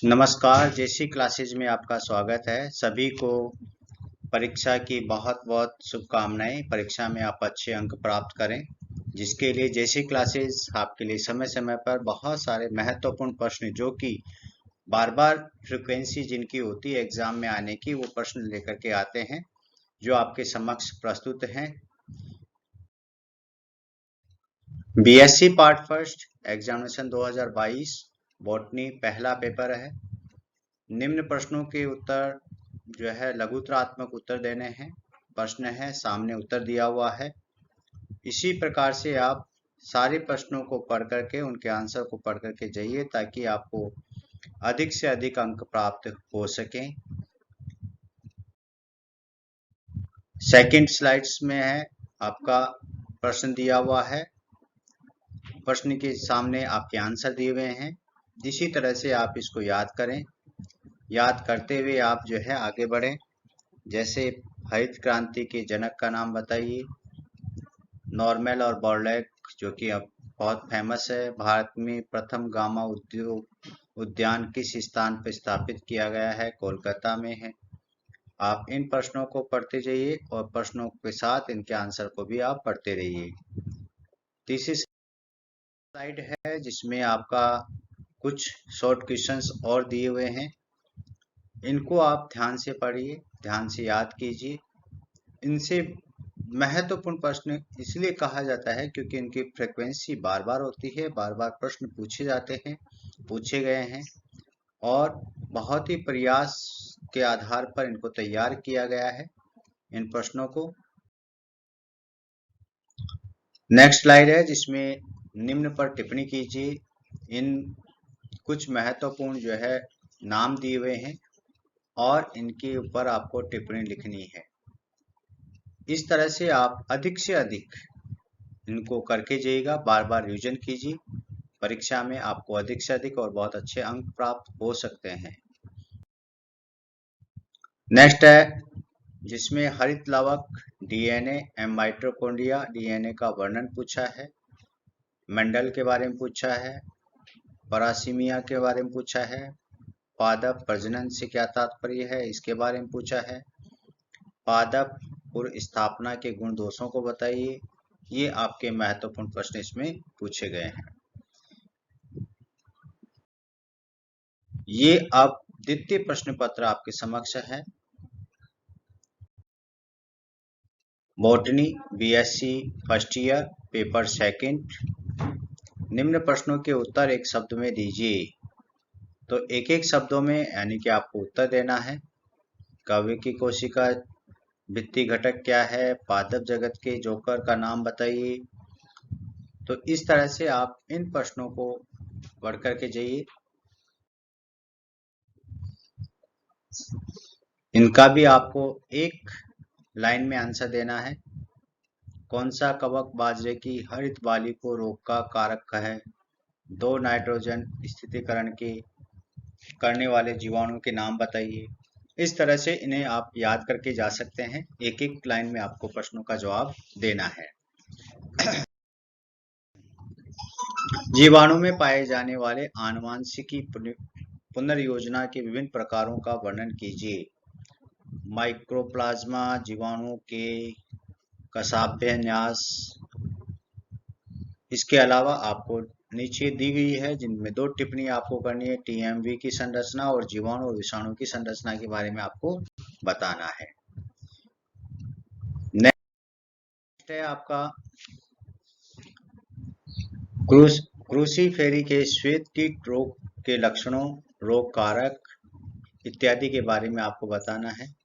नमस्कार, जेसी क्लासेज में आपका स्वागत है। सभी को परीक्षा की बहुत बहुत शुभकामनाएं। परीक्षा में आप अच्छे अंक प्राप्त करें, जिसके लिए जेसी क्लासेज आपके लिए समय समय पर बहुत सारे महत्वपूर्ण प्रश्न जो कि बार बार फ्रिक्वेंसी जिनकी होती है एग्जाम में आने की, वो प्रश्न लेकर के आते हैं जो आपके समक्ष प्रस्तुत हैं। BSc part first examination 2022 botany पहला पेपर है। निम्न प्रश्नों के उत्तर जो है लघुतरात्मक उत्तर देने हैं। प्रश्न है, सामने उत्तर दिया हुआ है। इसी प्रकार से आप सारे प्रश्नों को पढ़ करके उनके आंसर को पढ़ करके जाइए, ताकि आपको अधिक से अधिक अंक प्राप्त हो सकें। सेकंड स्लाइड्स में है आपका प्रश्न दिया हुआ है। प्रश्न के सामने आपके आंसर दिए हुए हैं। इसी तरह से आप इसको याद करें। याद करते हुए आप जो है आगे बढ़ें। जैसे हरित क्रांति के जनक का नाम बताइए। नॉर्मल और बॉर्लैक जो कि अब बहुत फेमस है। भारत में प्रथम गामा उद्यान किस स्थान पर स्थापित किया गया है? कोलकाता में है। आप इन प्रश्नों को पढ़ते जाइए और प्रश्नों के साथ इनके आंसर को भी आप पढ़ते रहिए। तीसरी स्लाइड है जिसमें आपका कुछ शॉर्ट क्वेश्चंस और दिए हुए हैं। इनको आप ध्यान से पढ़िए, ध्यान से याद कीजिए। इनसे महत्वपूर्ण प्रश्न इसलिए कहा जाता है क्योंकि इनकी फ्रीक्वेंसी बार बार होती है, बार बार प्रश्न पूछे जाते हैं, पूछे गए हैं और बहुत ही प्रयास के आधार पर इनको तैयार किया गया है, इन प्रश्नों को। नेक्स्ट स्लाइड है जिसमें निम्न पर टिप्पणी कीजिए। इन कुछ महत्वपूर्ण जो है नाम दिए हुए हैं और इनके ऊपर आपको टिप्पणी लिखनी है। इस तरह से आप अधिक से अधिक इनको करके जाइएगा, बार बार रिवीजन कीजिए। परीक्षा में आपको अधिक से अधिक और बहुत अच्छे अंक प्राप्त हो सकते हैं। नेक्स्ट है जिसमें हरित लवक, डीएनए एवं माइटोकॉन्ड्रिया, डीएनए का वर्णन पूछा है। मेंडल के बारे में पूछा है। परासीमिया के बारे में पूछा है। पादप प्रजनन से क्या तात्पर्य है, इसके बारे में पूछा है। पादप पूर्व स्थापना के गुण दोषों को बताइए। ये आपके महत्वपूर्ण प्रश्न इसमें पूछे गए हैं। ये अब द्वितीय प्रश्न पत्र आपके समक्ष है। Botany BSc first year paper second. निम्न प्रश्नों के उत्तर एक शब्द में दीजिए। तो एक एक शब्दों में यानी कि आपको उत्तर देना है। काव्य की कोशिका भित्ति घटक क्या है? पादप जगत के जोकर का नाम बताइए। तो इस तरह से आप इन प्रश्नों को पढ़ करके जाइए। इनका भी आपको एक लाइन में आंसर देना है। कौन सा कवक बाजरे की हरित बाली को रोग का कारक है? 2 नाइट्रोजन स्थिरीकरण के करने वाले जीवाणु के नाम बताइए। इस तरह से इन्हें आप याद करके जा सकते हैं। एक एक लाइन में आपको प्रश्नों का जवाब देना है। जीवाणु में पाए जाने वाले आनुवांशिकी पुनर्योजना के विभिन्न प्रकारों का वर्णन कीजिए। माइक्रोप्लाज्मा जीवाणु के कशाभ्यास। इसके अलावा आपको नीचे दी गई है जिनमें 2 टिप्पणी आपको करनी है। टीएमवी की संरचना और जीवाणु और विषाणु की संरचना के बारे में आपको बताना है। नेक्स्ट है आपका क्रूसीफेरी के श्वेत कीट रोग के लक्षणों, रोग कारक इत्यादि के बारे में आपको बताना है।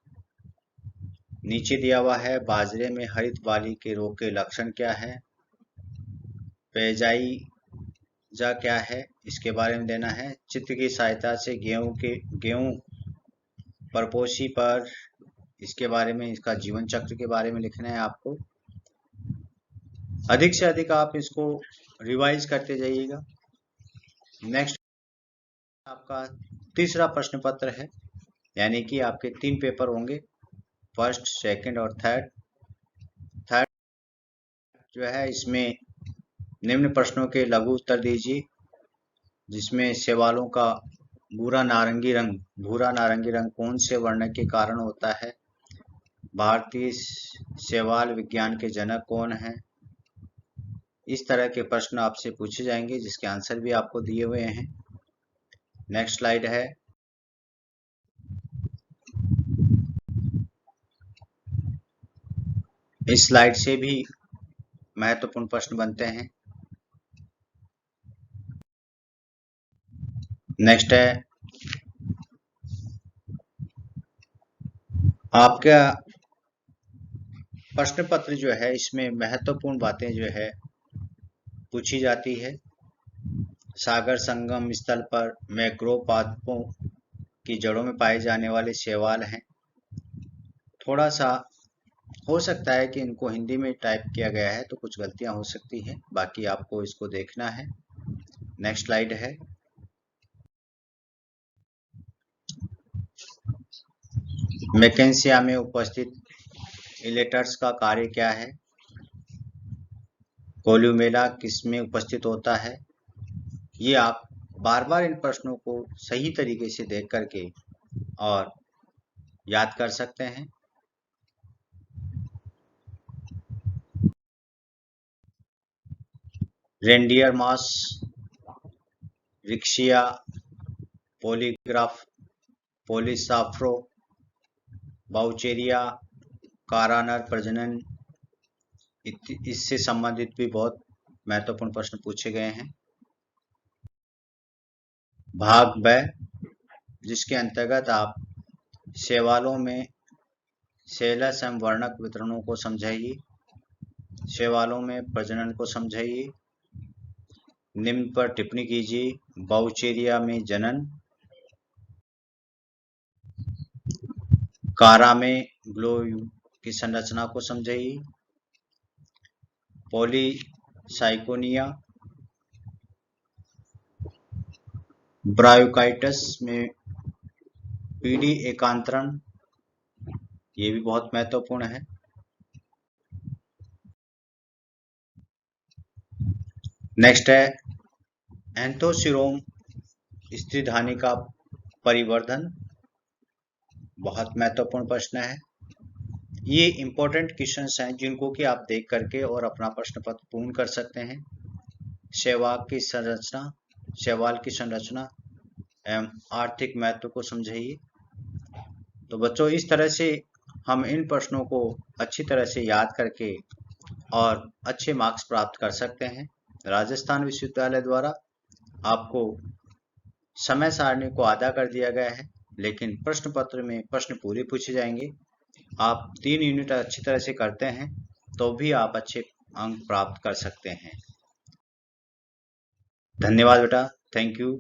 नीचे दिया हुआ है बाजरे में हरित बाली के रोग के लक्षण क्या है? पेजाइजा क्या है, इसके बारे में देना है। चित्र की सहायता से गेहूं परपोषी पर, इसके बारे में, इसका जीवन चक्र के बारे में लिखना है आपको। अधिक से अधिक आप इसको रिवाइज करते जाइएगा। नेक्स्ट आपका तीसरा प्रश्न पत्र है, यानी कि आपके 3 पेपर होंगे, फर्स्ट, सेकंड और थर्ड जो है इसमें निम्न प्रश्नों के लघु उत्तर दीजिए, जिसमें सवालों का भूरा नारंगी रंग कौन से वर्ण के कारण होता है? भारतीय शैवाल विज्ञान के जनक कौन हैं? इस तरह के प्रश्न आपसे पूछे जाएंगे जिसके आंसर भी आपको दिए हुए हैं। नेक्स्ट स्लाइड है। इस स्लाइड से भी महत्वपूर्ण प्रश्न बनते हैं। नेक्स्ट है, आपका प्रश्न पत्र जो है इसमें महत्वपूर्ण बातें जो है पूछी जाती है। सागर संगम स्थल पर मैंग्रोव पादपों की जड़ों में पाए जाने वाले शैवाल हैं। थोड़ा सा हो सकता है कि इनको हिंदी में टाइप किया गया है तो कुछ गलतियां हो सकती हैं, बाकी आपको इसको देखना है। नेक्स्ट स्लाइड है। मैकेंसिया में उपस्थित इलेटर्स का कार्य क्या है? कोल्यूमेला किसमें उपस्थित होता है? ये आप बार बार इन प्रश्नों को सही तरीके से देख करके और याद कर सकते हैं। रेंडियर मास, रिक्शिया, पॉलीग्राफ, पॉलीसाफ्रो, बाउचेरिया, कारानर प्रजनन, इससे संबंधित भी बहुत महत्वपूर्ण प्रश्न पूछे गए हैं। भाग ब, जिसके अंतर्गत आप शैवालों में सेलस एवं वर्णक वितरणों को समझाइए, शैवालों में प्रजनन को समझाइए, निम्न पर टिप्पणी कीजिए। बाउचेरिया में जनन, कारा में ग्लोव की संरचना को समझाइए, पॉलीसाइकोनिया, ब्रायोकाइटस में पीढ़ी एकांतरण, ये भी बहुत महत्वपूर्ण है। नेक्स्ट है एंथोसिरोम स्त्रीधानी का परिवर्धन, बहुत महत्वपूर्ण प्रश्न है। ये इंपॉर्टेंट क्वेश्चंस हैं जिनको कि आप देख करके और अपना प्रश्न पत्र पूर्ण कर सकते हैं। शैवाल की संरचना एवं आर्थिक महत्व को समझाइए। तो बच्चों, इस तरह से हम इन प्रश्नों को अच्छी तरह से याद करके और अच्छे मार्क्स प्राप्त कर सकते हैं। राजस्थान विश्वविद्यालय द्वारा आपको समय सारणी को आधा कर दिया गया है, लेकिन प्रश्न पत्र में प्रश्न पूरे पूछे जाएंगे। आप 3 यूनिट अच्छी तरह से करते हैं तो भी आप अच्छे अंक प्राप्त कर सकते हैं। धन्यवाद बेटा, थैंक यू।